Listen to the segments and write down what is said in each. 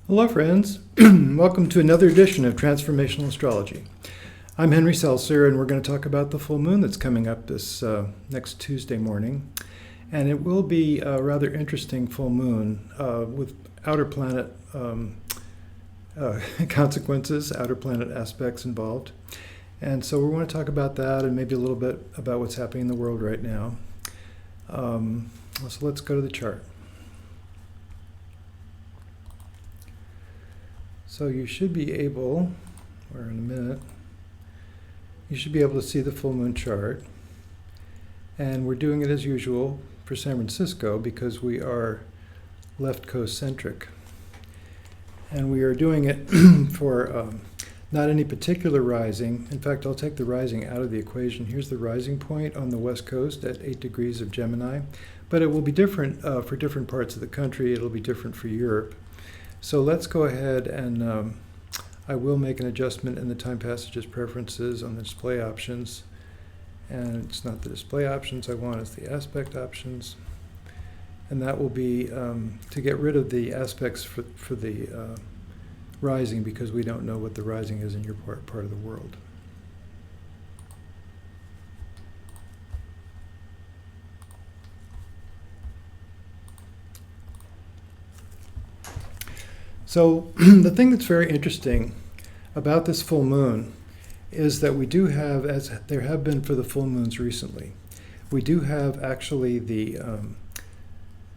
Hello, friends. Welcome to another edition of Transformational Astrology. I'm Henry Seltzer, and we're going to talk about the full moon that's coming up this next Tuesday morning. And it will be a rather interesting full moon with outer planet consequences, outer planet aspects involved. And so we want to talk about that and maybe a little bit about what's happening in the world right now. So let's go to the chart. So you should be able, or in a minute, you should be able to see the full moon chart. And we're doing it as usual for San Francisco because we are left coast centric. And we are doing it for not any particular rising. In fact, I'll take the rising out of the equation. Here's the rising point on the west coast at 8 degrees of Gemini. But it will be different for different parts of the country. It'll be different for Europe. So let's go ahead and I will make an adjustment in the TimePassages preferences on the display options. And it's not the display options I want, it's the aspect options. And that will be to get rid of the aspects for the rising, because we don't know what the rising is in your part of the world. So the thing that's very interesting about this full moon is that we do have, as there have been for the full moons recently, we do have actually the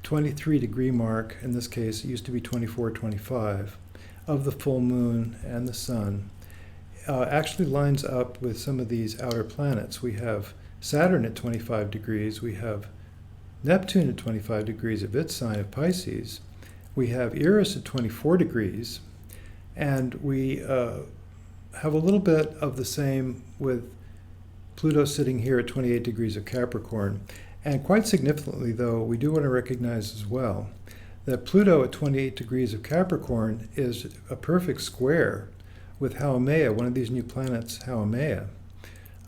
23 degree mark. In this case, it used to be 24, 25 of the full moon and the sun actually lines up with some of these outer planets. We have Saturn at 25 degrees. We have Neptune at 25 degrees of its sign of Pisces. We have Eris at 24 degrees, and we have a little bit of the same with Pluto sitting here at 28 degrees of Capricorn. And quite significantly, though, we do want to recognize as well that Pluto at 28 degrees of Capricorn is a perfect square with Haumea, one of these new planets, Haumea.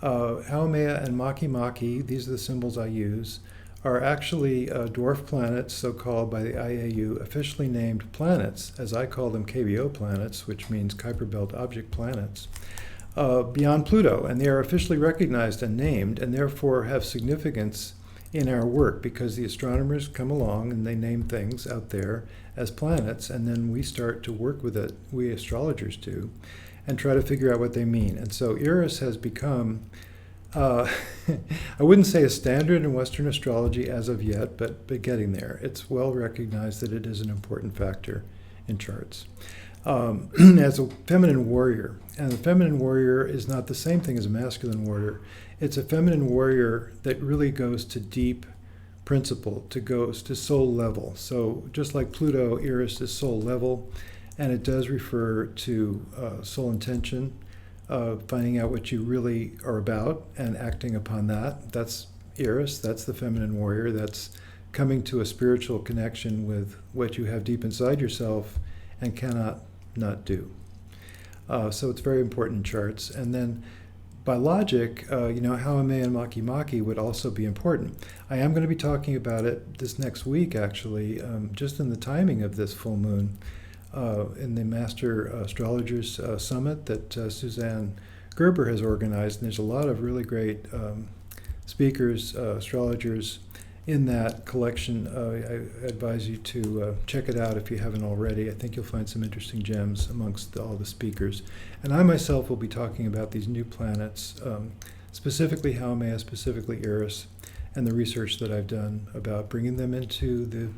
Haumea and Maki-Maki, these are the symbols I use, are actually dwarf planets, so-called by the IAU, officially named planets, as I call them KBO planets, which means Kuiper Belt Object Planets, beyond Pluto. And they are officially recognized and named, and therefore have significance in our work, because the astronomers come along and they name things out there as planets, and then we start to work with it, we astrologers do, and try to figure out what they mean. And so Eris has become I wouldn't say a standard in Western astrology as of yet, but getting there. It's well recognized that it is an important factor in charts. As a feminine warrior, and the feminine warrior is not the same thing as a masculine warrior. It's a feminine warrior that really goes to deep principle, goes to soul level. So just like Pluto, Eris is soul level, and it does refer to soul intention, finding out what you really are about and acting upon that. That's Eris, that's the feminine warrior. That's coming to a spiritual connection with what you have deep inside yourself and cannot not do. So it's very important in charts. And then by logic, Haumea and Maki-Maki would also be important. I am going to be talking about it this next week, actually, just in the timing of this full moon. In the Master Astrologers Summit that Suzanne Gerber has organized. And there's a lot of really great speakers, astrologers in that collection. I advise you to check it out if you haven't already. I think you'll find some interesting gems amongst all the speakers. And I myself will be talking about these new planets, specifically Haumea, specifically Eris, and the research that I've done about bringing them into the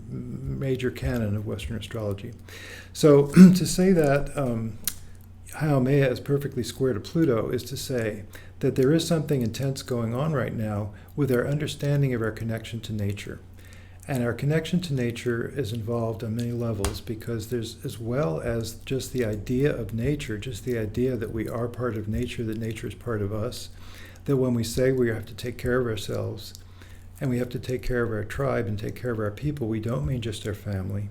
major canon of Western astrology. So to say that Haumea is perfectly square to Pluto is to say that there is something intense going on right now with our understanding of our connection to nature. And our connection to nature is involved on many levels, because there's, as well as just the idea of nature, just the idea that we are part of nature, that nature is part of us, that when we say we have to take care of ourselves, and we have to take care of our tribe and take care of our people, we don't mean just our family.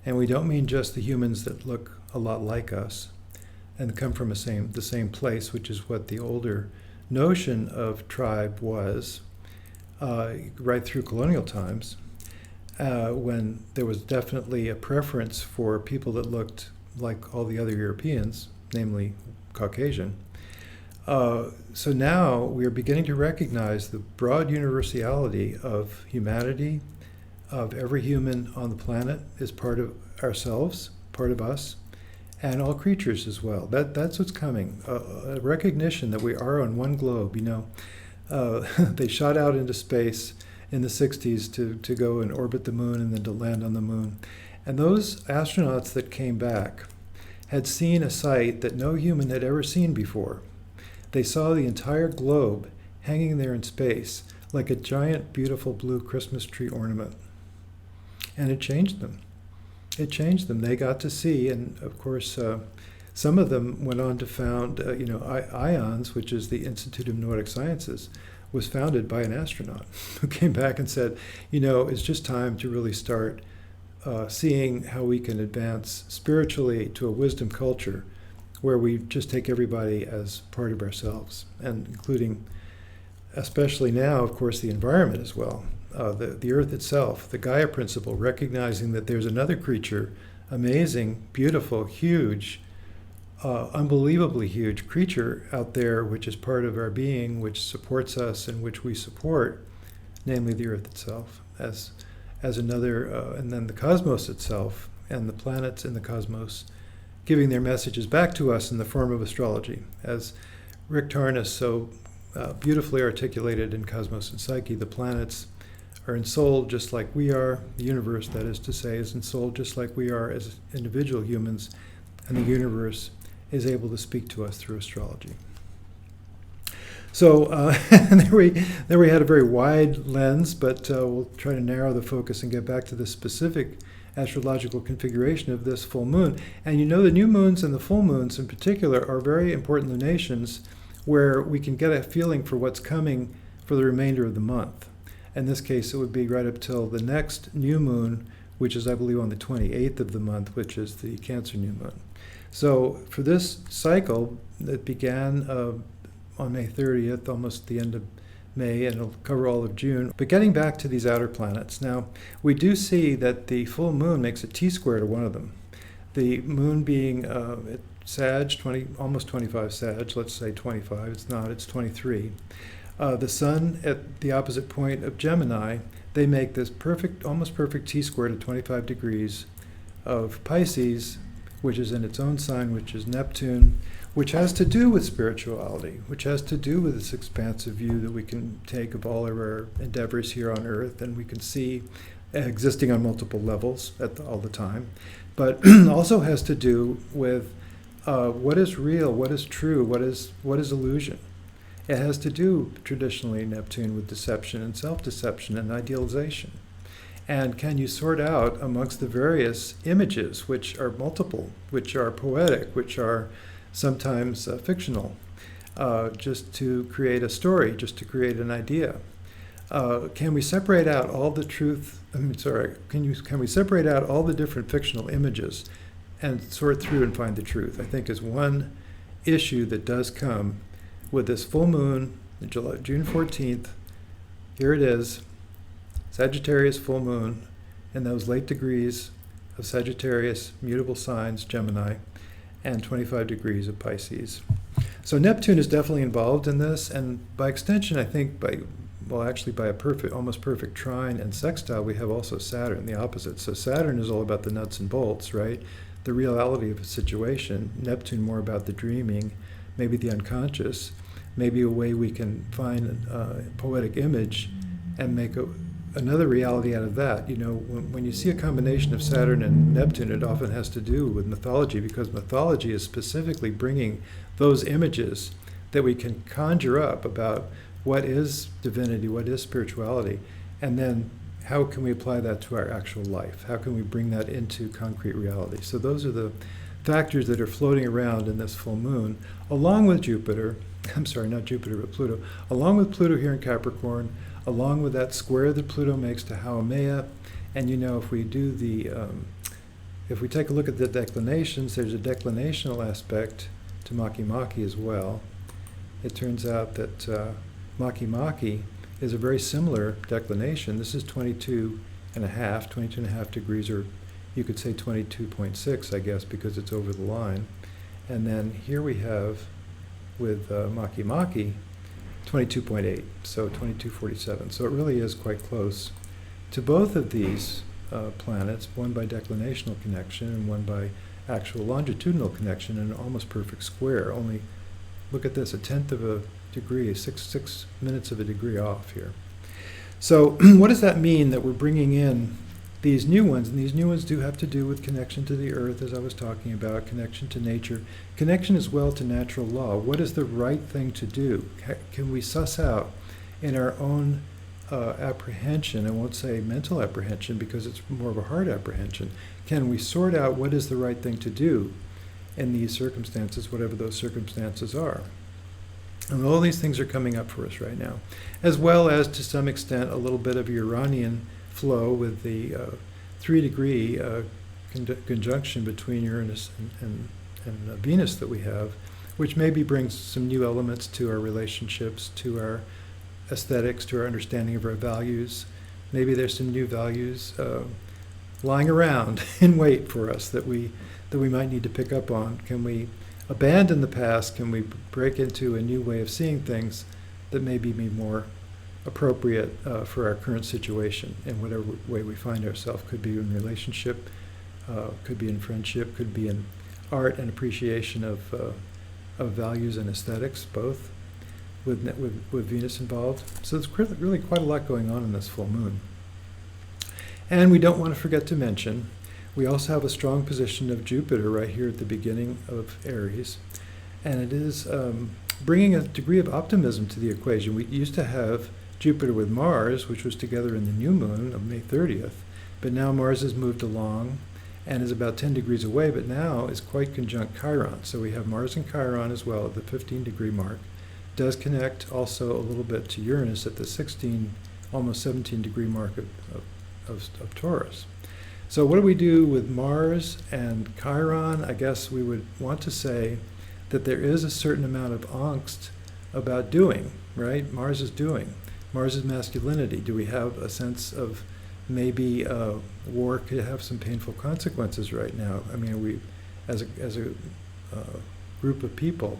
And we don't mean just the humans that look a lot like us and come from the same place, which is what the older notion of tribe was right through colonial times. when there was definitely a preference for people that looked like all the other Europeans, namely Caucasian. So now we are beginning to recognize the broad universality of humanity, of every human on the planet is part of ourselves, part of us, and all creatures as well. That's what's coming. A recognition that we are on one globe. They shot out into space in the 60s to go and orbit the moon and then to land on the moon. And those astronauts that came back had seen a sight that no human had ever seen before. They saw the entire globe hanging there in space like a giant, beautiful blue Christmas tree ornament. And it changed them. It changed them. They got to see, and of course, some of them went on to found, IONS, which is the Institute of Nordic Sciences, was founded by an astronaut who came back and said, it's just time to really start seeing how we can advance spiritually to a wisdom culture where we just take everybody as part of ourselves, and including, especially now, of course, the environment as well. The earth itself, the Gaia principle, recognizing that there's another creature, amazing, beautiful, huge, unbelievably huge creature out there, which is part of our being, which supports us and which we support, namely the earth itself, as another, and then the cosmos itself and the planets in the cosmos, giving their messages back to us in the form of astrology. As Rick Tarnas so beautifully articulated in Cosmos and Psyche, the planets are ensouled just like we are. The universe, that is to say, is ensouled just like we are as individual humans, and the universe is able to speak to us through astrology. So there we had a very wide lens, but we'll try to narrow the focus and get back to the specific astrological configuration of this full moon. And the new moons and the full moons in particular are very important lunations where we can get a feeling for what's coming for the remainder of the month. In this case, it would be right up till the next new moon, which is, I believe, on the 28th of the month, which is the Cancer new moon. So for this cycle that began on May 30th, almost the end of May, and it'll cover all of June. But getting back to these outer planets, now we do see that the full moon makes a T-square to one of them. The moon being at Sag, almost 25 Sag, let's say 25, it's not, it's 23. The sun at the opposite point of Gemini, they make this perfect, almost perfect T-square to 25 degrees of Pisces, which is in its own sign, which is Neptune, which has to do with spirituality, which has to do with this expansive view that we can take of all of our endeavors here on Earth, and we can see existing on multiple levels all the time, but also has to do with what is real, what is true, what is illusion. It has to do, traditionally, Neptune, with deception and self-deception and idealization. And can you sort out amongst the various images, which are multiple, which are poetic, which are sometimes fictional, just to create a story, just to create an idea? Can we separate out all the truth? Can we separate out all the different fictional images and sort through and find the truth? I think is one issue that does come with this full moon, June 14th. Here it is, Sagittarius full moon, in those late degrees of Sagittarius, mutable signs, Gemini, and 25 degrees of Pisces. So Neptune is definitely involved in this, and by extension, I think by a perfect, almost perfect trine and sextile, we have also Saturn, the opposite. So Saturn is all about the nuts and bolts, right? The reality of a situation. Neptune more about the dreaming, maybe the unconscious, maybe a way we can find a poetic image and make another reality out of that. When you see a combination of Saturn and Neptune, it often has to do with mythology, because mythology is specifically bringing those images that we can conjure up about what is divinity, what is spirituality, and then how can we apply that to our actual life? How can we bring that into concrete reality? So those are the factors that are floating around in this full moon, along with Jupiter, not Jupiter, but Pluto, along with Pluto here in Capricorn, along with that square that Pluto makes to Haumea. And if we do if we take a look at the declinations, there's a declinational aspect to Maki as well. It turns out that Maki is a very similar declination. This is 22 and a half, 22 and a half degrees, or you could say 22.6, I guess, because it's over the line. And then here we have, with Maki Maki, 22.8, so 2247. So it really is quite close to both of these planets, one by declinational connection and one by actual longitudinal connection, in an almost perfect square. Only, look at this, 1/10 of a degree, six minutes of a degree off here. So what does that mean that we're bringing in these new ones? And these new ones do have to do with connection to the earth, as I was talking about, connection to nature, connection as well to natural law. What is the right thing to do? Can we suss out in our own apprehension, I won't say mental apprehension because it's more of a heart apprehension, can we sort out what is the right thing to do in these circumstances, whatever those circumstances are? And all these things are coming up for us right now, as well as, to some extent, a little bit of Uranian flow with the 3-degree conjunction between Uranus and Venus that we have, which maybe brings some new elements to our relationships, to our aesthetics, to our understanding of our values. Maybe there's some new values lying around in wait for us that we might need to pick up on. Can we abandon the past? Can we break into a new way of seeing things that may be more appropriate for our current situation in whatever way we find ourselves? Could be in relationship, could be in friendship, could be in art and appreciation of values and aesthetics, both with Venus involved. So there's really quite a lot going on in this full moon. And we don't want to forget to mention, we also have a strong position of Jupiter right here at the beginning of Aries, and it is bringing a degree of optimism to the equation. We used to have Jupiter with Mars, which was together in the new moon of May 30th, but now Mars has moved along and is about 10 degrees away, but now is quite conjunct Chiron. So we have Mars and Chiron as well at the 15-degree mark. Does connect also a little bit to Uranus at the 16, almost 17-degree mark of Taurus. So what do we do with Mars and Chiron? I guess we would want to say that there is a certain amount of angst about doing, right? Mars is doing. Mars is masculinity. Do we have a sense of maybe war could have some painful consequences right now? I mean, we, as a group of people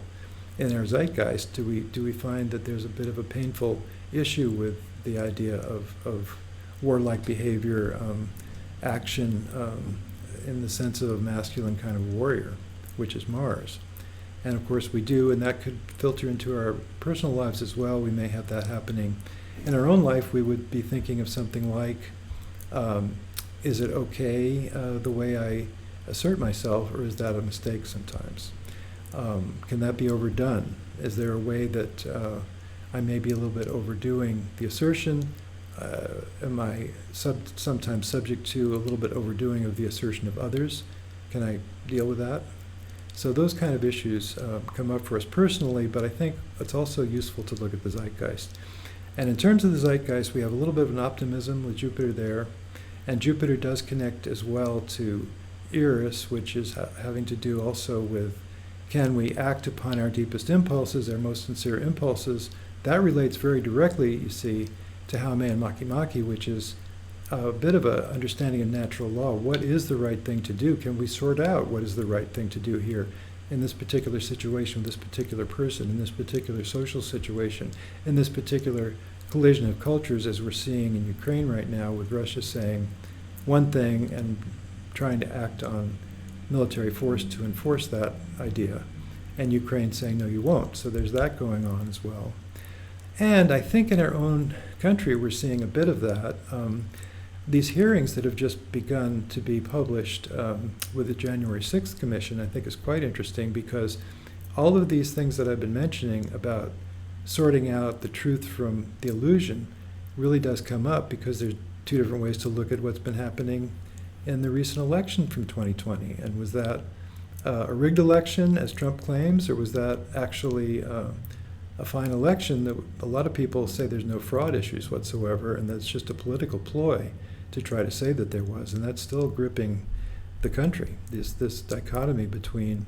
in our zeitgeist, do we find that there's a bit of a painful issue with the idea of warlike behavior, action in the sense of a masculine kind of warrior, which is Mars? And of course we do, and that could filter into our personal lives as well. We may have that happening in our own life. We would be thinking of something like, is it okay the way I assert myself, or is that a mistake sometimes? Can that be overdone? Is there a way that I may be a little bit overdoing the assertion? Am I sometimes subject to a little bit overdoing of the assertion of others? Can I deal with that? So those kind of issues come up for us personally, but I think it's also useful to look at the zeitgeist. And in terms of the zeitgeist, we have a little bit of an optimism with Jupiter there, and Jupiter does connect as well to Eris, which is having to do also with, can we act upon our deepest impulses, our most sincere impulses? That relates very directly, you see, to Haume and Maki Maki, which is a bit of an understanding of natural law. What is the right thing to do? Can we sort out what is the right thing to do here in this particular situation with this particular person, in this particular social situation, in this particular collision of cultures, as we're seeing in Ukraine right now, with Russia saying one thing and trying to act on military force to enforce that idea, and Ukraine saying, no, you won't. So there's that going on as well. And I think in our own country, we're seeing a bit of that. These hearings that have just begun to be published with the January 6th Commission, I think is quite interesting, because all of these things that I've been mentioning about sorting out the truth from the illusion really does come up, because there's two different ways to look at what's been happening in the recent election from 2020. And was that a rigged election, as Trump claims, or was that actually a fine election that a lot of people say there's no fraud issues whatsoever, and that's just a political ploy to try to say that there was? And that's still gripping the country, this dichotomy between,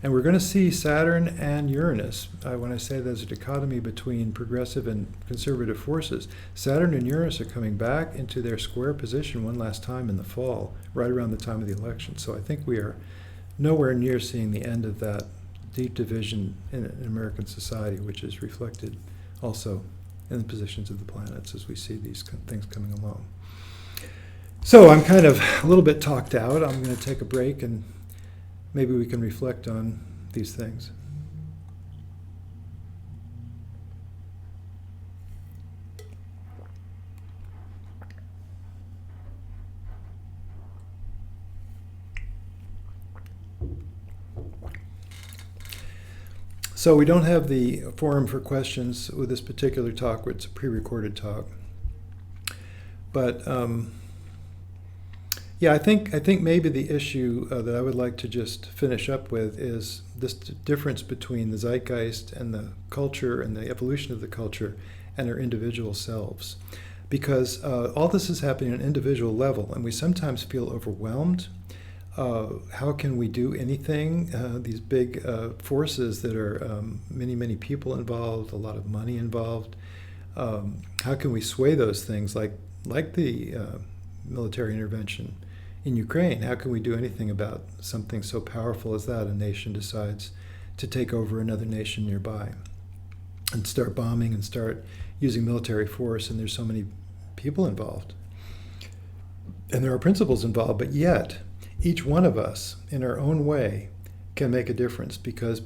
And we're going to see Saturn and Uranus. When I say there's a dichotomy between progressive and conservative forces, Saturn and Uranus are coming back into their square position one last time in the fall, right around the time of the election. So I think we are nowhere near seeing the end of that deep division in American society, which is reflected also in the positions of the planets as we see these things coming along. So I'm kind of a little bit talked out. I'm going to take a break and maybe we can reflect on these things. So we don't have the forum for questions with this particular talk, it's a pre-recorded talk. But yeah, I think maybe the issue that I would like to just finish up with is this difference between the zeitgeist and the culture and the evolution of the culture and our individual selves. Because all this is happening at an individual level, and we sometimes feel overwhelmed. How can we do anything? These big forces that are many, many people involved, a lot of money involved. How can we sway those things like the military intervention in Ukraine? How can we do anything about something so powerful as that? A nation decides to take over another nation nearby and start bombing and start using military force, and there's so many people involved. And there are principles involved, but yet each one of us in our own way can make a difference, because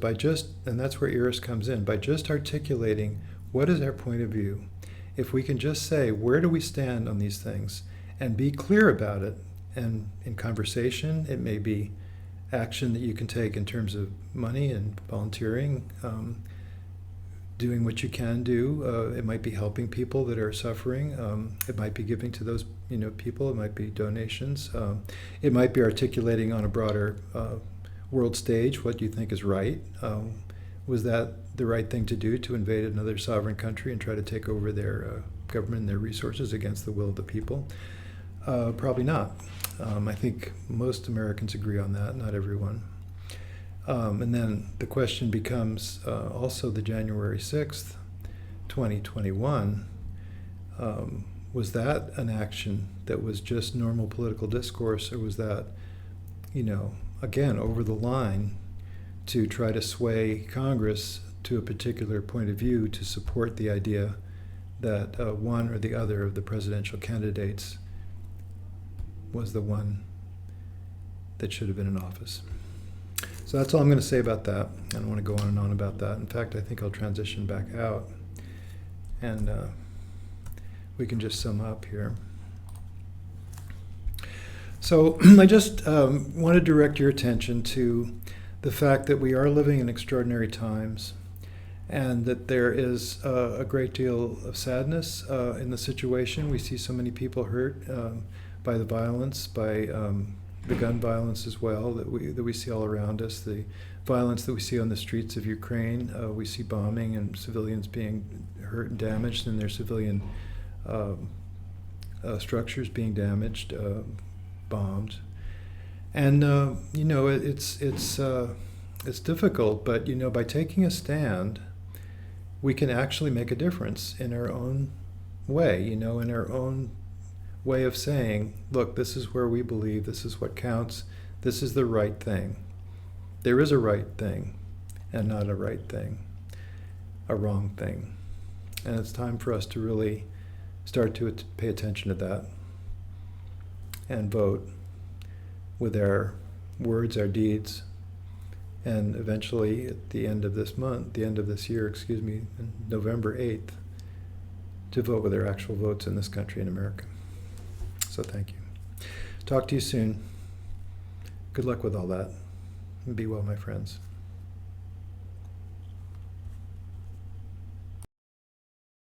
and that's where Eris comes in, by just articulating what is our point of view, if we can just say, where do we stand on these things, and be clear about it, and in conversation, it may be action that you can take in terms of money and volunteering, doing what you can do. It might be helping people that are suffering. It might be giving to those people. It might be donations. It might be articulating on a broader world stage what you think is right. Was that the right thing to do, to invade another sovereign country and try to take over their government and their resources against the will of the people? Probably not. I think most Americans agree on that, not everyone. And then the question becomes also the January 6th, 2021, was that an action that was just normal political discourse, or was that, again, over the line to try to sway Congress to a particular point of view to support the idea that one or the other of the presidential candidates was the one that should have been in office? So that's all I'm going to say about that. I don't want to go on and on about that. In fact, I think I'll transition back out, and we can just sum up here. So I just want to direct your attention to the fact that we are living in extraordinary times, and that there is a great deal of sadness in the situation. We see so many people hurt by the violence, by the gun violence as well that we see all around us, the violence that we see on the streets of Ukraine. We see bombing and civilians being hurt and damaged, and their civilian structures being damaged, bombed. And it's difficult, but by taking a stand, we can actually make a difference in our own way, in our own way of saying, look, this is where we believe, this is what counts, this is the right thing. There is a right thing and not a right thing, a wrong thing. And it's time for us to really start to pay attention to that and vote with our words, our deeds, and eventually at the end of this year, November 8th, to vote with our actual votes in this country, in America. So thank you. Talk to you soon. Good luck with all that. And be well, my friends.